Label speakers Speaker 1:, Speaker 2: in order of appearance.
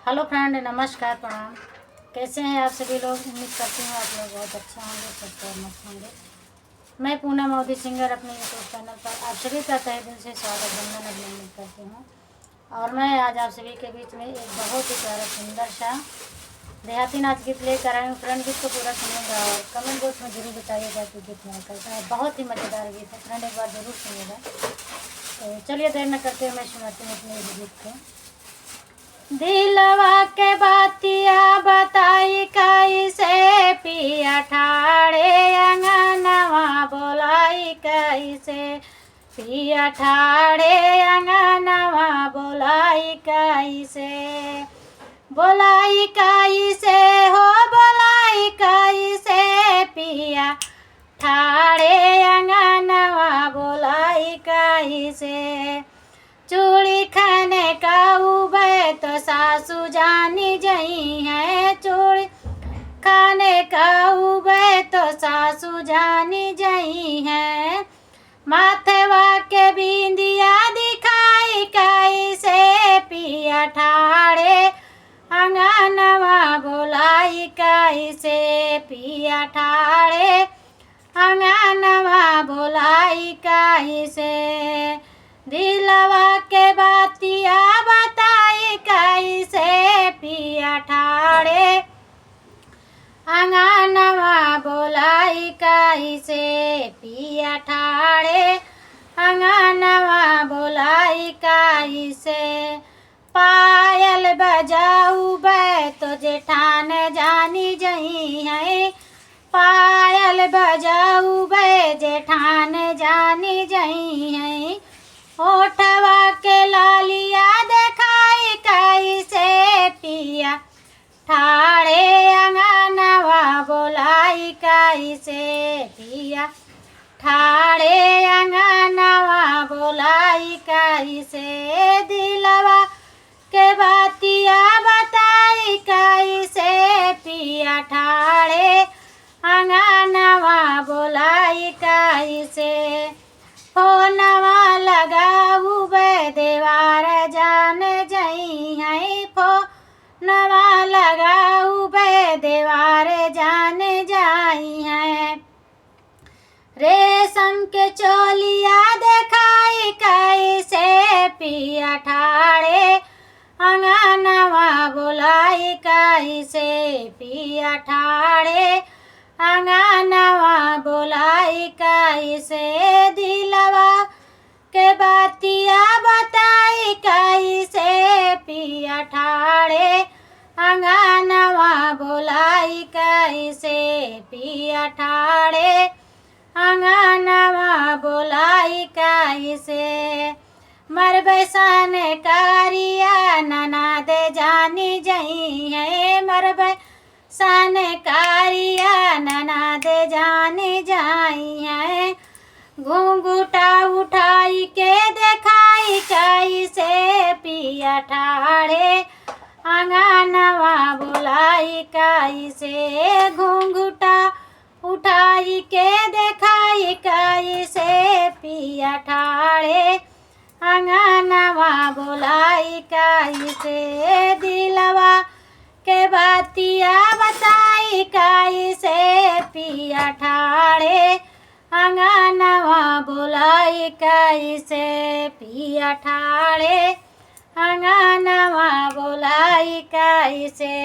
Speaker 1: Hello friend, नमस्कार, प्रणाम। कैसे हैं आप सभी लोग? उम्मीद करती हूँ आप लोग बहुत अच्छे होंगे, सब और मस्त होंगे। मैं पूनम मोदी सिंगर अपने यूट्यूब चैनल पर आप सभी का तहे दिल से स्वागत वंदन अभिनंदन करती हूँ। और मैं आज आप सभी के बीच में एक बहुत ही प्यारा सुंदर सा देहाती नाच गीत लेकर आई हूँ। फ्रेंड, गीत को पूरा सुनिएगा और कमेंट बॉक्स में जरूर बताइएगा कि गीत में कैसा है। बहुत ही मज़ेदार गीत है फ्रेंड, एक बार ज़रूर सुनिएगा। तो चलिए देर न करते हुए मैं सुनाती हूँ अपने इस गीत को। दिलवा के बातिया बताई कैसे पिया ठाड़े अंगनवा बोलाई कैसे पिया ठाड़े अंगनवा बोलाई कैसे हो बोलाई कैसे पिया ठाड़े अंगनवा बोलाई कैसे चूड़ी खाने का उबे तो सासू जानी जई है। चूड़ी खाने का उबे तो सासू जानी जई है। माथवा के बिंदिया दिखाई कैसे पिया ठाड़े अंगनवा बोलाई कैसे पिया ठाड़े अंगनवा बोलाई कैसे दिलवा के बातिया बताई कैसे पिया ठाड़े अंगनवा बोलाई कैसे पिया ठाड़े अंगनवा बोलाई कैसे पायल बजाऊ बे तो जेठान जानी जई है। पायल बजाऊ बे जेठान जानी जई है। ओठवा के लालिया देखाई कैसे पिया ठाड़े अंगनवा बोलाई कैसे पिया ठाड़े अंगनवा बोलाई कैसे दिलवा के बातिया बताई कैसे पिया ठाड़े अंगनवा बोलाई कैसे फोनवा लगाऊ बे देवार जान जई है। फोनवा लगाऊ बे देवार जान जाई है। रेशम के चोलिया देखाई कैसे पिया ठाड़े अंगनवा बोलाई कैसे पिया ठाड़े अंगनवा बोलाई कैसे दिलवा के बातिया बताई कैसे पिया ठाड़े अंगनवा बोलाई कैसे पिया ठाड़े अंगनवा बोलाई कैसे मरबे सन कारिया ननद जानी जई है। मरबे सन कारिया ननद जानी जाई है। घूंघूटा उठाई के देखाई कैसे पिया ठाड़े अंगनवा बोलाई कैसे घूंघूटा उठाई के देखाई कैसे पिया ठाड़े अंगनवा बोलाई कैसे दिलवा के बातिया बताई कैसे पिया ठाड़े अंगनवा बोलाई कैसे पिया ठाड़े अंगनवा बोलाई कैसे।